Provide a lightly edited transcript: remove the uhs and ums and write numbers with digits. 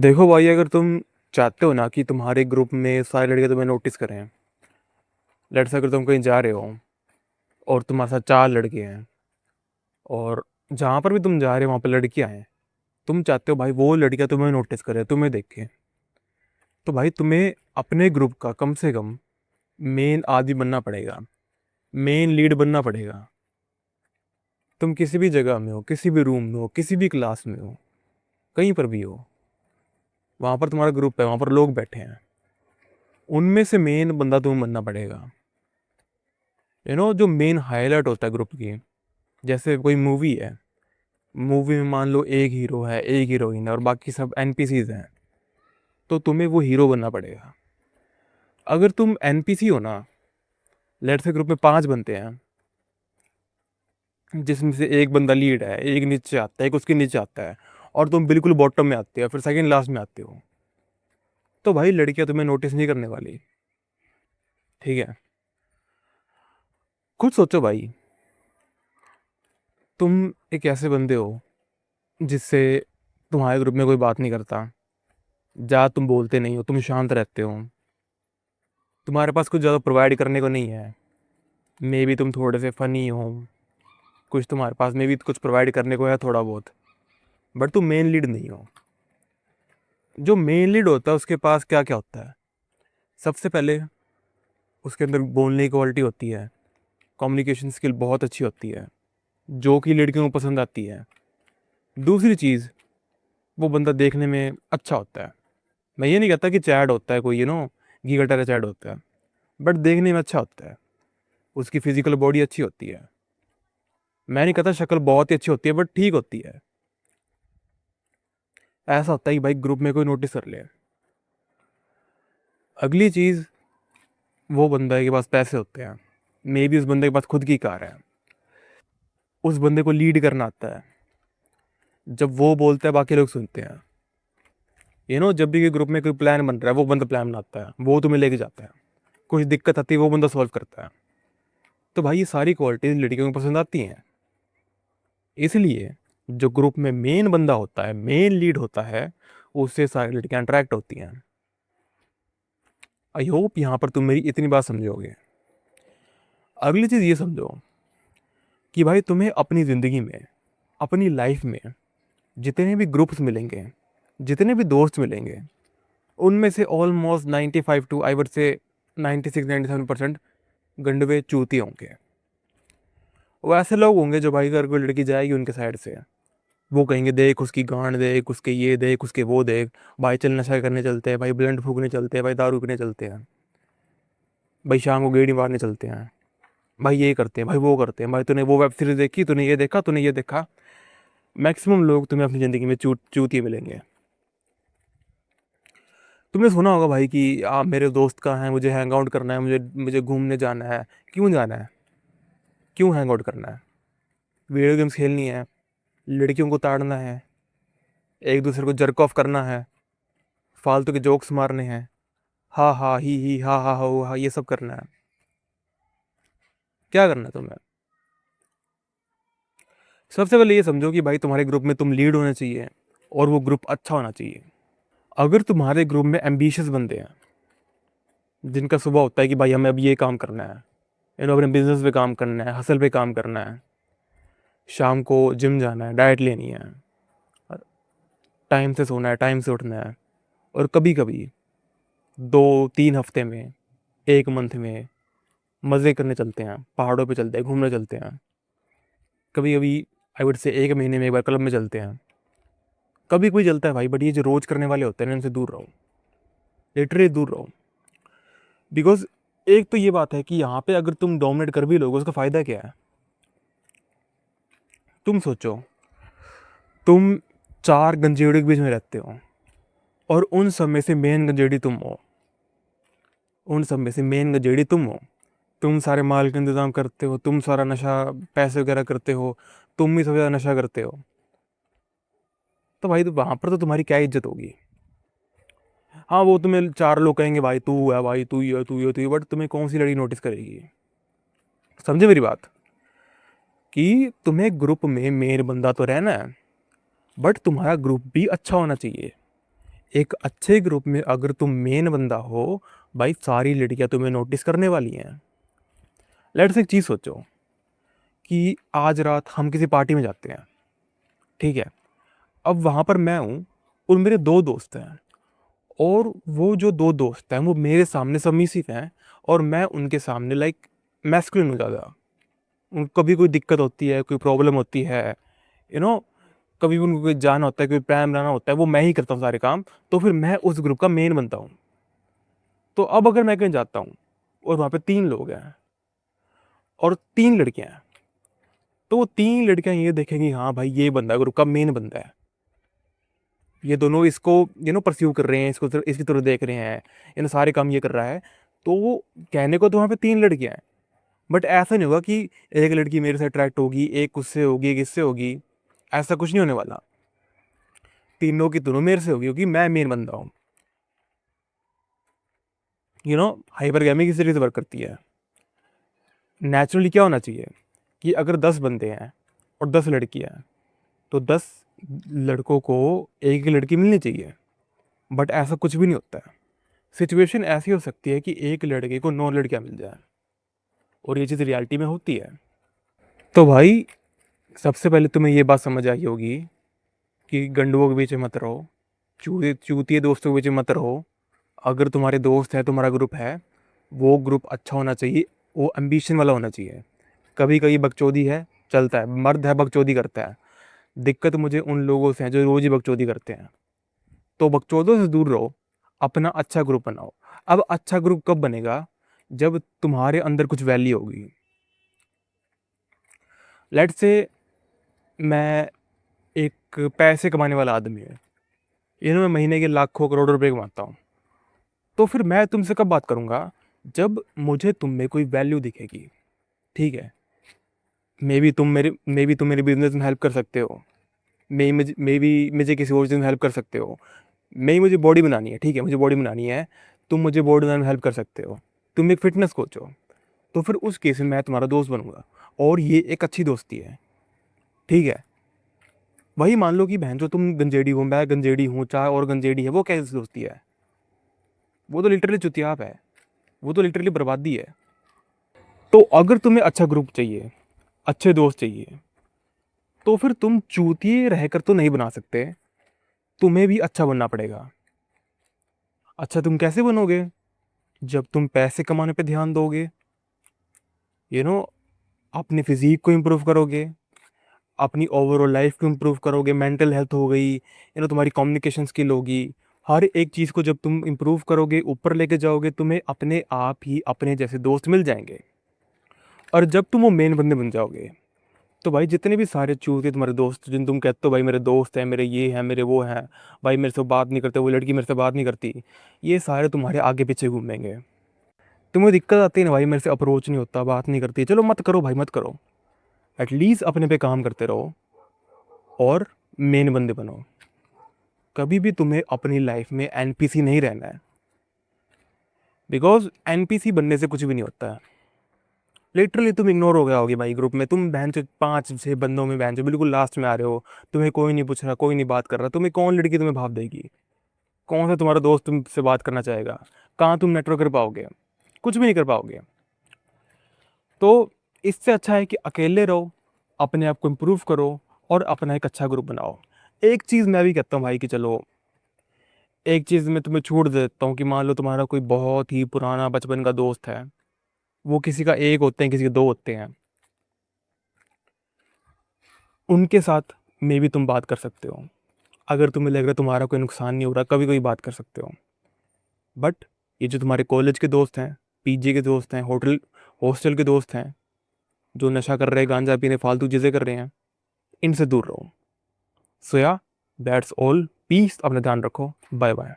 देखो भाई, अगर तुम चाहते हो ना कि तुम्हारे ग्रुप में सारी लड़कियां तुम्हें नोटिस करें। लेट्स से अगर तुम कहीं जा रहे हो और तुम्हारे साथ 4 लड़के हैं, और जहाँ पर भी तुम जा रहे हो वहाँ पर लड़कियाँ हैं। तुम चाहते हो भाई वो लड़कियाँ तुम्हें नोटिस करें, तुम्हें देखें। तो भाई तुम्हें अपने ग्रुप का कम से कम मेन आदमी बनना पड़ेगा, मेन लीड बनना पड़ेगा। तुम किसी भी जगह में हो, किसी भी रूम में हो, किसी भी क्लास में हो, कहीं पर भी हो, वहाँ पर तुम्हारा ग्रुप है, वहाँ पर लोग बैठे हैं, उनमें से मेन बंदा तुम्हें बनना पड़ेगा। जो मेन हाईलाइट होता है ग्रुप की। जैसे कोई मूवी है, मूवी में मान लो एक हीरो है, एक हीरोइन है और बाकी सब एनपीसीज हैं। तो तुम्हें वो हीरो बनना पड़ेगा। अगर तुम एनपीसी हो ना, लेट्स से ग्रुप में 5 बनते हैं, जिसमें से एक बंदा लीड है, एक नीचे आता है, एक उसके नीचे आता है, और तुम बिल्कुल बॉटम में आते हो, फिर सेकंड लास्ट में आते हो, तो भाई लड़कियां तुम्हें नोटिस नहीं करने वाली। ठीक है। खुद सोचो भाई, तुम एक ऐसे बंदे हो जिससे तुम्हारे ग्रुप में कोई बात नहीं करता, ज़्यादा तुम बोलते नहीं हो, तुम शांत रहते हो, तुम्हारे पास कुछ ज़्यादा प्रोवाइड करने को नहीं है। मे बी तुम थोड़े से फ़नी हो, कुछ तुम्हारे पास मे बी कुछ प्रोवाइड करने को है थोड़ा बहुत, बट तुम मेन लीड नहीं हो। जो मेन लीड होता है उसके पास क्या क्या होता है? सबसे पहले उसके अंदर बोलने की क्वालिटी होती है, कम्युनिकेशन स्किल बहुत अच्छी होती है, जो कि लड़कियों को पसंद आती है। दूसरी चीज़, वो बंदा देखने में अच्छा होता है। मैं ये नहीं कहता कि चैड होता है कोई, गीगटर चैड होता है, बट देखने में अच्छा होता है। उसकी फिजिकल बॉडी अच्छी होती है। मैं नहीं कहता शक्ल बहुत ही अच्छी होती है, बट ठीक होती है। ऐसा होता है कि भाई ग्रुप में कोई नोटिस कर ले। अगली चीज़, वो बंदे के पास पैसे होते हैं, मे बी उस बंदे के पास खुद की कार है, उस बंदे को लीड करना आता है। जब वो बोलता है बाकी लोग सुनते हैं। जब भी ग्रुप में कोई प्लान बन रहा है, वो बंदा प्लान बनाता है, वो तुम्हें लेके जाता है। कुछ दिक्कत आती है, वो बंदा सॉल्व करता है। तो भाई ये सारी क्वालिटीज लड़कियों को पसंद आती हैं। इसलिए जो ग्रुप में मेन बंदा होता है, मेन लीड होता है, उससे सारी लड़कियां अट्रैक्ट होती हैं। आई होप यहाँ पर तुम मेरी इतनी बात समझोगे। अगली चीज़ ये समझो कि भाई तुम्हें अपनी ज़िंदगी में, अपनी लाइफ में जितने भी ग्रुप्स मिलेंगे, जितने भी दोस्त मिलेंगे, उनमें से almost 95 to I would say 96-97% गंडवे चूती होंगे। वो ऐसे लोग होंगे जो भाई अगर कोई लड़की जाएगी उनके साइड से, वो कहेंगे देख उसकी गांड देख, उसके ये देख, उसके वो देख, भाई चल नशा करने चलते हैं, भाई ब्लंट फूकने चलते हैं, भाई दारू पीने चलते हैं, भाई शाम को गेड़ी मारने चलते हैं, भाई ये करते हैं, भाई वो करते हैं, भाई तूने वो वेब सीरीज देखी, तूने ये देखा, तूने ये देखा। मैक्सिमम लोग तुम्हें अपनी ज़िंदगी में चूतिए मिलेंगे। तुमने सुना होगा भाई कि आप मेरे दोस्त का है, मुझे हैंग आउट करना है, मुझे मुझे घूमने जाना है। क्यों जाना है? क्यों हैंग आउट करना है? वीडियो गेम्स खेलनी है, लड़कियों को ताड़ना है, एक दूसरे को जर्क ऑफ करना है, फालतू के जोक्स मारने हैं, हा हा ही हा हा हो हा, ये सब करना है। क्या करना है तुम्हें? सबसे पहले ये समझो कि भाई तुम्हारे ग्रुप में तुम लीड होना चाहिए, और वो ग्रुप अच्छा होना चाहिए। अगर तुम्हारे ग्रुप में एम्बिशियस बंदे हैं, जिनका सुबह होता है कि भाई हमें अब ये काम करना है, अपने बिजनेस पे काम करना है, हसल पे काम करना है, शाम को जिम जाना है, डाइट लेनी है, टाइम से सोना है, टाइम से उठना है, और कभी कभी 2-3 हफ्ते में, एक मंथ में मज़े करने चलते हैं, पहाड़ों पे चलते हैं, घूमने चलते हैं, कभी कभी आई वुड से एक महीने में एक बार क्लब में चलते हैं। कभी कोई चलता है भाई, बट ये जो रोज़ करने वाले होते हैं ना, इनसे दूर रहो, लिटरली दूर रहो। बिकॉज एक तो ये बात है कि यहाँ पे अगर तुम डोमिनेट कर भी लोगे, उसका फ़ायदा क्या है? तुम सोचो, तुम 4 गंजेड़ियों के बीच में रहते हो, और उन सब में से मेन गंजेड़ी तुम हो, उन सब में से मेन गंजेड़ी तुम हो। तुम सारे माल का इंतज़ाम करते हो, तुम सारा नशा, पैसे वगैरह करते हो, तुम ही सबसे ज़्यादा नशा करते हो। तो भाई तो वहाँ पर तो तुम्हारी क्या इज्जत होगी? हाँ, वो तुम्हें 4 लोग कहेंगे भाई तू है, भाई तू ही है, तू ही है, तू ही है, बट तुम्हें कौन सी लड़की नोटिस करेगी? समझे मेरी बात? कि तुम्हें ग्रुप में मेन बंदा तो रहना है, बट तुम्हारा ग्रुप भी अच्छा होना चाहिए। एक अच्छे ग्रुप में अगर तुम मेन बंदा हो, भाई सारी लड़कियां तुम्हें नोटिस करने वाली हैं। लेट्स एक चीज़ सोचो कि आज रात हम किसी पार्टी में जाते हैं, ठीक है। अब वहाँ पर मैं हूँ और मेरे 2 दोस्त हैं, और वो जो 2 दोस्त हैं वो मेरे सामने सबमिसिव हैं और मैं उनके सामने लाइक मैस्कुलिन हूँ ज़्यादा। उन कभी कोई दिक्कत होती है, कोई प्रॉब्लम होती है, यू नो कभी भी उनको कोई जाना होता है, कोई प्लान बनाना होता है, वो मैं ही करता हूँ सारे काम, तो फिर मैं उस ग्रुप का मेन बनता हूँ। तो अब अगर मैं कहीं जाता हूँ और वहाँ पे 3 लोग हैं और 3 लड़कियाँ हैं, तो वो 3 लड़कियाँ ये देखेंगी हाँ भाई ये बंदा ग्रुप का मेन बंदा है, ये दोनों इसको परस्यू कर रहे हैं, इसको इसकी तरफ देख रहे हैं, सारे काम ये कर रहा है। तो वो कहने को तो वहाँ पे 3 लड़कियाँ हैं, बट ऐसा नहीं होगा कि एक लड़की मेरे से अट्रैक्ट होगी, एक उससे होगी, एक इससे होगी। ऐसा कुछ नहीं होने वाला। तीनों की तीनों मेरे से होगी, क्योंकि मैं मेन बंदा हूँ। हाइपरगैमी किस तरीके से वर्क करती है। नेचुरली क्या होना चाहिए कि अगर 10 बंदे हैं और 10 लड़कियां हैं, तो 10 लड़कों को एक ही लड़की मिलनी चाहिए, बट ऐसा कुछ भी नहीं होता है। सिचुएशन ऐसी हो सकती है कि एक लड़के को 9 लड़कियां मिल जाए, और ये चीज़ रियलिटी में होती है। तो भाई सबसे पहले तुम्हें ये बात समझ आई होगी कि गंडुओं के बीच में मत रहो, चूतिए दोस्तों के बीच में मत रहो। अगर तुम्हारे दोस्त है, तुम्हारा ग्रुप है, वो ग्रुप अच्छा होना चाहिए, वो एम्बिशन वाला होना चाहिए। कभी कभी बकचोदी है, चलता है, मर्द है बकचोदी करता है। दिक्कत मुझे उन लोगों से है जो रोज ही बकचोदी करते हैं। तो बकचोदों से दूर रहो, अपना अच्छा ग्रुप बनाओ। अब अच्छा ग्रुप कब बनेगा? जब तुम्हारे अंदर कुछ वैल्यू होगी। लेट्स से मैं एक पैसे कमाने वाला आदमी है, मैं महीने के लाखों करोड़ों रुपए कमाता हूँ। तो फिर मैं तुमसे कब बात करूँगा? जब मुझे तुम में कोई वैल्यू दिखेगी, ठीक है। मे बी तुम मेरे बिजनेस में हेल्प कर सकते हो, मे बी मुझे किसी और चीज़ में हेल्प कर सकते हो। मुझे बॉडी बनानी है, ठीक है, मुझे बॉडी बनानी है, तुम मुझे बॉडी बनाने में हेल्प कर सकते हो। तुम एक फिटनेस कोच हो, तो फिर उस केस में मैं तुम्हारा दोस्त बनूंगा, और ये एक अच्छी दोस्ती है, ठीक है। वही मान लो कि बहन जो तुम गंजेड़ी हो, मैं गंजेड़ी हूँ, चाहे और गंजेड़ी है, वो कैसी दोस्ती है? वो तो लिटरली चुतियाप है, वो तो लिटरली बर्बादी है। तो अगर तुम्हें अच्छा ग्रुप चाहिए, अच्छे दोस्त चाहिए, तो फिर तुम चूतिए रहकर तो नहीं बना सकते, तुम्हें भी अच्छा बनना पड़ेगा। अच्छा तुम कैसे बनोगे? जब तुम पैसे कमाने पे ध्यान दोगे, यू नो अपनी फिजिक को इम्प्रूव करोगे, अपनी ओवरऑल लाइफ को इम्प्रूव करोगे, मेंटल हेल्थ हो गई, तुम्हारी कम्युनिकेशन स्किल होगी। हर एक चीज़ को जब तुम इम्प्रूव करोगे, ऊपर लेके जाओगे, तुम्हें अपने आप ही अपने जैसे दोस्त मिल जाएंगे। और जब तुम वो मेन बंदे बन जाओगे, तो भाई जितने भी सारे चूहे तुम्हारे दोस्त, जिन तुम कहते हो भाई मेरे दोस्त हैं, मेरे ये हैं, मेरे वो हैं, भाई मेरे से बात नहीं करते, वो लड़की मेरे से बात नहीं करती, ये सारे तुम्हारे आगे पीछे घूमेंगे। तुम्हें दिक्कत आती है ना भाई, मेरे से अप्रोच नहीं होता, बात नहीं करती, चलो मत करो भाई, मत करो। एटलीस्ट अपने पे काम करते रहो और मेन बंदे बनो। कभी भी तुम्हें अपनी लाइफ में एनपीसी नहीं रहना है, बिकॉज एनपीसी बनने से कुछ भी नहीं होता है। लिटरली तुम इग्नोर हो गया होगे भाई ग्रुप में, तुम बहन से 5-6 बंदों में बहन से बिल्कुल लास्ट में आ रहे हो, तुम्हें कोई नहीं पूछ रहा, कोई नहीं बात कर रहा, तुम्हें कौन लड़की तुम्हें भाव देगी? कौन सा तुम्हारा दोस्त तुमसे बात करना चाहेगा? कहाँ तुम नेटवर्क कर पाओगे? कुछ भी नहीं कर पाओगे। तो इससे अच्छा है कि अकेले रहो, अपने आप को इम्प्रूव करो, और अपना एक अच्छा ग्रुप बनाओ। एक चीज़ मैं भी कहता हूँ भाई कि चलो, एक चीज़ मैं तुम्हें छूट देता हूँ कि मान लो तुम्हारा कोई बहुत ही पुराना बचपन का दोस्त है, वो किसी का एक होते हैं, किसी के 2 होते हैं, उनके साथ मे भी तुम बात कर सकते हो। अगर तुम्हें लग रहा है तुम्हारा कोई नुकसान नहीं हो रहा, कभी कभी बात कर सकते हो। बट ये जो तुम्हारे कॉलेज के दोस्त हैं, पीजी के दोस्त हैं, होटल हॉस्टल के दोस्त हैं, जो नशा कर रहे हैं, गांजा पीने, फालतू चीज़ें कर रहे हैं, इनसे दूर रहो। सो या दैट्स ऑल, पीस, अपना ध्यान रखो, बाय बाय।